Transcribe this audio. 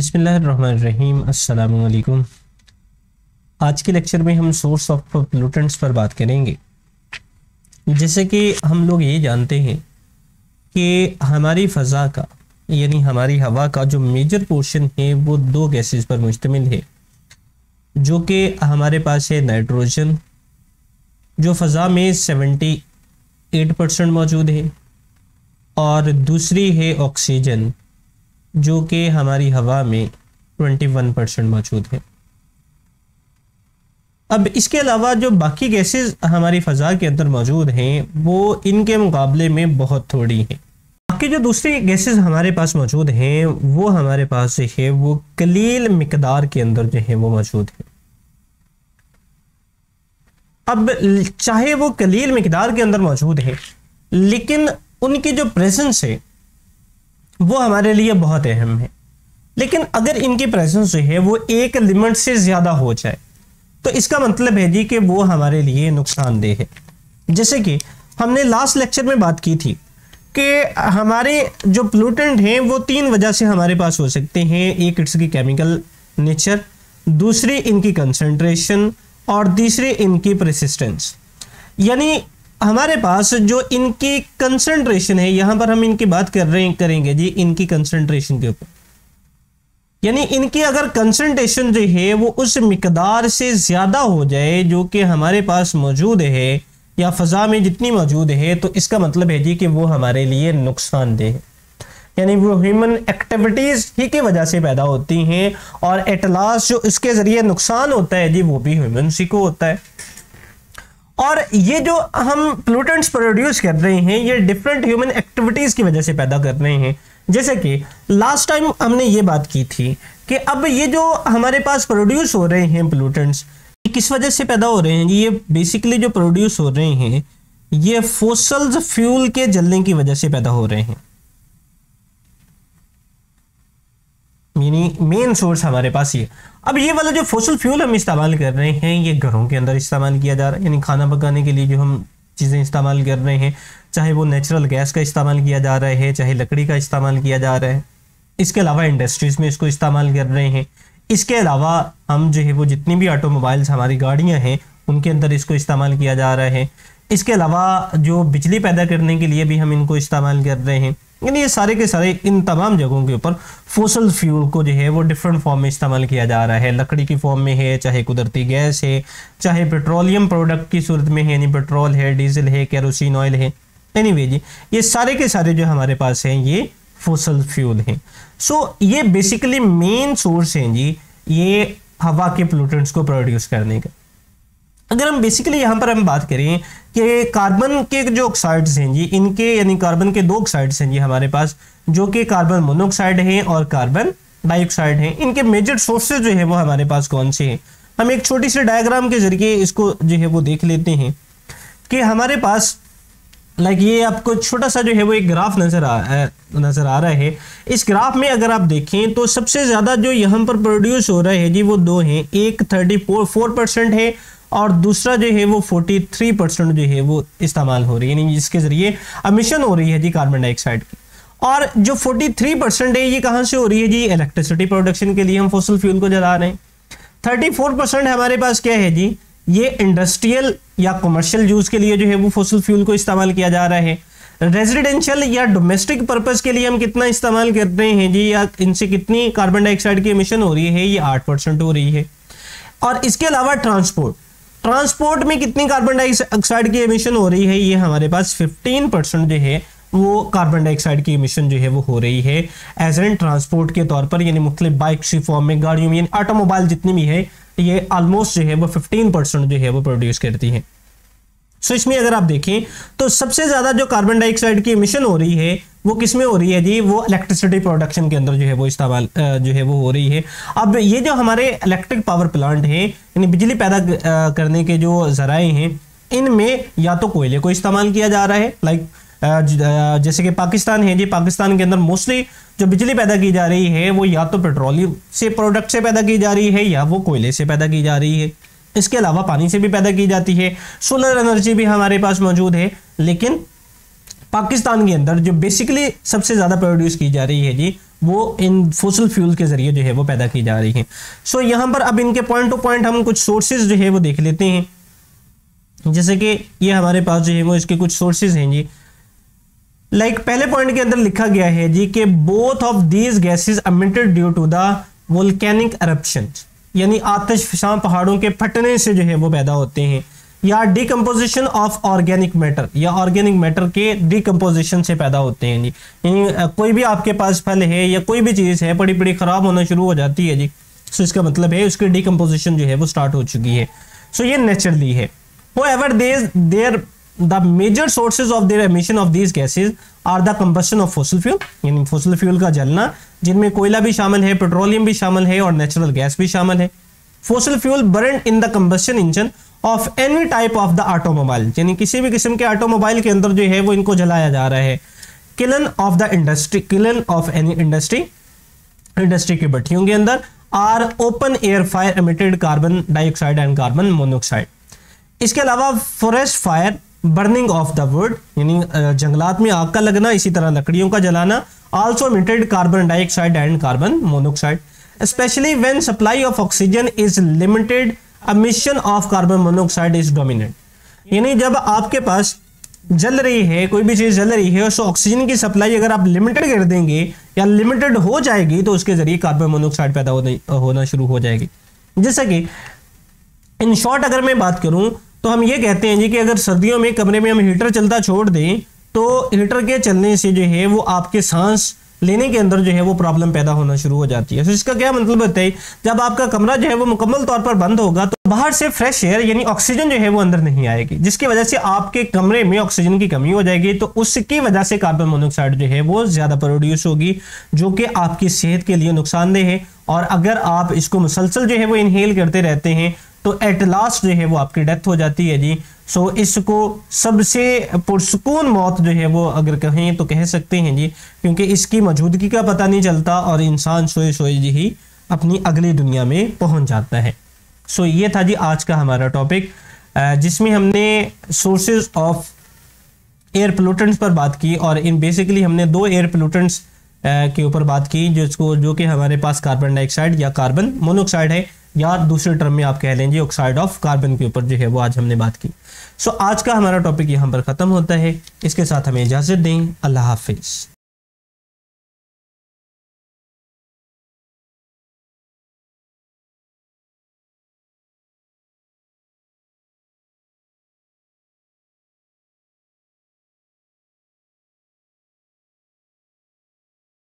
बिस्मिल्लाहिर्रहमानिर्रहीम अस्सलामु अलैकुम। आज के लेक्चर में हम सोर्स ऑफ पोल्यूटेंट्स पर बात करेंगे। जैसे कि हम लोग ये जानते हैं कि हमारी फ़ज़ा का यानी हमारी हवा का जो मेजर पोर्शन है वो दो गैसेस पर मुश्तमिल है, जो कि हमारे पास है नाइट्रोजन जो फ़ज़ा में 78% मौजूद है, और दूसरी है ऑक्सीजन जो कि हमारी हवा में 21% मौजूद है। अब इसके अलावा जो बाकी गैसेस हमारी फ़ज़ा के अंदर मौजूद हैं वो इनके मुकाबले में बहुत थोड़ी हैं। बाकी जो दूसरी गैसेस हमारे पास मौजूद हैं वो हमारे पास जो है वो कलील मिकदार के अंदर जो है वो मौजूद है। अब चाहे वो कलील मिकदार के अंदर मौजूद है, लेकिन उनकी जो प्रेजेंस है वो हमारे लिए बहुत अहम है। लेकिन अगर इनकी प्रेजेंस जो है वो एक लिमिट से ज़्यादा हो जाए तो इसका मतलब है जी कि वो हमारे लिए नुकसानदेह है। जैसे कि हमने लास्ट लेक्चर में बात की थी कि हमारे जो पोल्यूटेंट हैं वो तीन वजह से हमारे पास हो सकते हैं। एक इसकी केमिकल नेचर, दूसरी इनकी कंसंट्रेशन, और तीसरी इनकी परसिस्टेंस। यानी हमारे पास जो इनकी कंसंट्रेशन है, यहाँ पर हम इनकी बात करेंगे जी इनकी कंसंट्रेशन के ऊपर। यानी इनकी अगर कंसंट्रेशन जो है वो उस मिकदार से ज़्यादा हो जाए जो कि हमारे पास मौजूद है या फ़ज़ा में जितनी मौजूद है, तो इसका मतलब है जी कि वो हमारे लिए नुकसानदेह है। यानी वो ह्यूमन एक्टिविटीज़ ही की वजह से पैदा होती हैं, और एट लास्ट जो इसके ज़रिए नुकसान होता है जी वो भी ह्यूमन्स ही को होता है। और ये जो हम पोल्यूटेंट्स प्रोड्यूस कर रहे हैं ये डिफरेंट ह्यूमन एक्टिविटीज़ की वजह से पैदा कर रहे हैं। जैसे कि लास्ट टाइम हमने ये बात की थी कि अब ये जो हमारे पास प्रोड्यूस हो रहे हैं पोल्यूटेंट्स, किस वजह से पैदा हो रहे हैं जी? ये बेसिकली जो प्रोड्यूस हो रहे हैं ये फॉसिल्स फ्यूल के जलने की वजह से पैदा हो रहे हैं। यानी मेन सोर्स हमारे पास ये। अब ये वाला जो फॉसिल फ्यूल हम इस्तेमाल कर रहे हैं ये घरों के अंदर इस्तेमाल किया जा रहा है। यानी खाना पकाने के लिए जो हम चीज़ें इस्तेमाल कर रहे हैं, चाहे वो नेचुरल गैस का इस्तेमाल किया जा रहा है, चाहे लकड़ी का इस्तेमाल किया जा रहा है। इसके अलावा इंडस्ट्रीज़ में इसको इस्तेमाल कर रहे हैं। इसके अलावा हम जो है वो जितनी भी ऑटोमोबाइल्स हमारी गाड़ियाँ हैं उनके अंदर इसको इस्तेमाल किया जा रहा है। इसके अलावा जो बिजली पैदा करने के लिए भी हम इनको इस्तेमाल कर रहे हैं। यानी ये सारे के सारे इन तमाम जगहों के ऊपर फॉसिल फ्यूल को जो है वो डिफरेंट फॉर्म में इस्तेमाल किया जा रहा है। लकड़ी की फॉर्म में है, चाहे कुदरती गैस है, चाहे पेट्रोलियम प्रोडक्ट की सूरत में है, यानी पेट्रोल है, डीजल है, केरोसिन ऑयल है। एनीवे जी ये सारे के सारे जो हमारे पास हैं ये फॉसिल फ्यूल हैं। सो ये बेसिकली मेन सोर्स हैं जी ये हवा के पोल्यूटेंट्स को प्रोड्यूस करने का। अगर हम बेसिकली यहाँ पर हम बात करें कि कार्बन के जो ऑक्साइड्स हैं जी इनके, यानी कार्बन के दो ऑक्साइड्स हैं जी हमारे पास, जो कि कार्बन मोनोऑक्साइड हैं और कार्बन डाइऑक्साइड हैं। इनके मेजर सोर्सेज जो है वो हमारे पास कौन से हैं? हम एक छोटी सी डायग्राम के जरिए इसको जो है वो देख लेते हैं कि हमारे पास ये आपको छोटा सा जो है वो एक ग्राफ नज़र आ रहा है। इस ग्राफ में अगर आप देखें तो सबसे ज़्यादा जो यहाँ पर प्रोड्यूस हो रहा है जी वो दो हैं। एक 34% है और दूसरा जो है वो 43% जो है वो इस्तेमाल हो रही है, यानी जिसके ज़रिए एमिशन हो रही है जी कार्बन डाइऑक्साइड की। और जो 43% है ये कहाँ से हो रही है जी? इलेक्ट्रिसिटी प्रोडक्शन के लिए हम फॉसिल फ्यूल को जला रहे हैं। 34% हमारे पास क्या है जी? ये इंडस्ट्रियल या कमर्शियल यूज़ के लिए जो है वो फॉसिल फ्यूल को इस्तेमाल किया जा रहा है। रेजिडेंशियल या डोमेस्टिक पर्पज़ के लिए हम कितना इस्तेमाल कर रहे हैं जी, या इनसे कितनी कार्बन डाइऑक्साइड की एमिशन हो रही है? ये 8% हो रही है। और इसके अलावा ट्रांसपोर्ट में कितनी कार्बन डाइऑक्साइड की एमिशन हो रही है? ये हमारे पास 15% जो है वो कार्बन डाइऑक्साइड की एमिशन जो है वो हो रही है एज एन ट्रांसपोर्ट के तौर पर। यानी मुख्तलिफ बाइक्स की फॉर्म में, गाड़ियों में, यानी ऑटोमोबाइल जितनी भी है ये ऑलमोस्ट जो है वो 15% जो है वो प्रोड्यूस करती है। सो इसमें अगर आप देखें तो सबसे ज़्यादा जो कार्बन डाइऑक्साइड की एमिशन हो रही है वो किस में हो रही है जी? वो इलेक्ट्रिसिटी प्रोडक्शन के अंदर जो है वो इस्तेमाल जो है वो हो रही है। अब ये जो हमारे इलेक्ट्रिक पावर प्लांट है, यानी बिजली पैदा करने के जो ज़राए हैं, इनमें या तो कोयले को इस्तेमाल किया जा रहा है, जैसे कि पाकिस्तान है जी, पाकिस्तान के अंदर मोस्टली जो बिजली पैदा की जा रही है वो या तो पेट्रोलियम से प्रोडक्ट से पैदा की जा रही है या वो कोयले से पैदा की जा रही है। इसके अलावा पानी से भी पैदा की जाती है, सोलर एनर्जी भी हमारे पास मौजूद है। लेकिन पाकिस्तान के अंदर जो बेसिकली सबसे ज़्यादा प्रोड्यूस की जा रही है जी वो इन फोसिल फ्यूल के जरिए जो है वो पैदा की जा रही हैं। सो यहाँ पर अब इनके पॉइंट टू पॉइंट हम कुछ सोर्सेज जो है वो देख लेते हैं। जैसे कि ये हमारे पास जो है वो इसके कुछ सोर्सेज हैं जी। लाइक पहले पॉइंट के अंदर लिखा गया है जी कि both of these gases emitted due to the volcanic eruption, यानी आतिशफशां पहाड़ों के फटने से जो है वो पैदा होते हैं, या डिकम्पोजिशन ऑफ ऑर्गेनिक मैटर, या ऑर्गेनिक मैटर के डिकम्पोजिशन से पैदा होते हैं जी। यानी कोई भी आपके पास फल है या कोई भी चीज़ है पड़ी पड़ी खराब होना शुरू हो जाती है जी, सो इसका मतलब है उसकी डिकम्पोजिशन जो है वो स्टार्ट हो चुकी है। सो ये नेचुरली है। However, the major sources of their emission of these gases are the combustion of fossil fuel, यानी fossil fuel का जलना, जिनमें कोयला भी शामिल है, पेट्रोलियम भी शामिल है और नेचुरल गैस भी शामिल है। Fossil fuel burned in the combustion engine of any type of the automobile, यानी किसी भी किस्म के ऑटोमोबाइल के अंदर जो है वो इनको जलाया जा रहा है। Kiln of the industry, kiln of any industry, industry की भट्टियों के अंदर, are open air fire emitted carbon dioxide and carbon monoxide. इसके अलावा forest fire, burning of the wood, यानी जंगलात में आग का लगना, इसी तरह लकड़ियों का जलाना, also emitted carbon dioxide and carbon monoxide. Specially when supply of oxygen is limited, emission of carbon monoxide is dominant. यानी जब आपके पास जल रही है, कोई भी चीज जल रही है, तो ऑक्सीजन की सप्लाई अगर आप लिमिटेड कर देंगे या लिमिटेड हो जाएगी तो उसके जरिए कार्बन मोनोऑक्साइड पैदा होना शुरू हो जाएगी। जैसा कि इन शॉर्ट अगर मैं बात करूं तो हम ये कहते हैं जी कि अगर सर्दियों में कमरे में हम हीटर चलता छोड़ दें तो हीटर के चलने से जो है वो आपके सांस लेने के अंदर जो है वो प्रॉब्लम पैदा होना शुरू हो जाती है। तो इसका क्या मतलब होता है, जब आपका कमरा जो है वो मुकम्मल तौर पर बंद होगा तो बाहर से फ्रेश एयर यानी ऑक्सीजन जो है वो अंदर नहीं आएगी, जिसकी वजह से आपके कमरे में ऑक्सीजन की कमी हो जाएगी। तो उसकी वजह से कार्बन मोनोऑक्साइड जो है वो ज्यादा प्रोड्यूस होगी, जो कि आपकी सेहत के लिए नुकसानदेह है। और अगर आप इसको मुसलसल जो है वो इनहेल करते रहते हैं तो एट लास्ट जो है वो आपकी डेथ हो जाती है जी। सो इसको सबसे पुरसुकून मौत जो है वो अगर कहें तो कह सकते हैं जी, क्योंकि इसकी मौजूदगी का पता नहीं चलता और इंसान सोए सोए जी ही अपनी अगली दुनिया में पहुंच जाता है। सो ये था जी आज का हमारा टॉपिक, जिसमें हमने सोर्सेज ऑफ एयर पोल्यूटेंट्स पर बात की। और इन बेसिकली हमने दो एयर पोल्यूटेंट्स के ऊपर बात की, जो कि हमारे पास कार्बन डाइऑक्साइड या कार्बन मोनोऑक्साइड है, या दूसरे टर्म में आप कह लेंगे ऑक्साइड ऑफ कार्बन के ऊपर जो है वो आज हमने बात की। सो आज का हमारा टॉपिक यहाँ पर ख़त्म होता है। इसके साथ हमें इजाज़त दें। अल्लाह हाफिज़।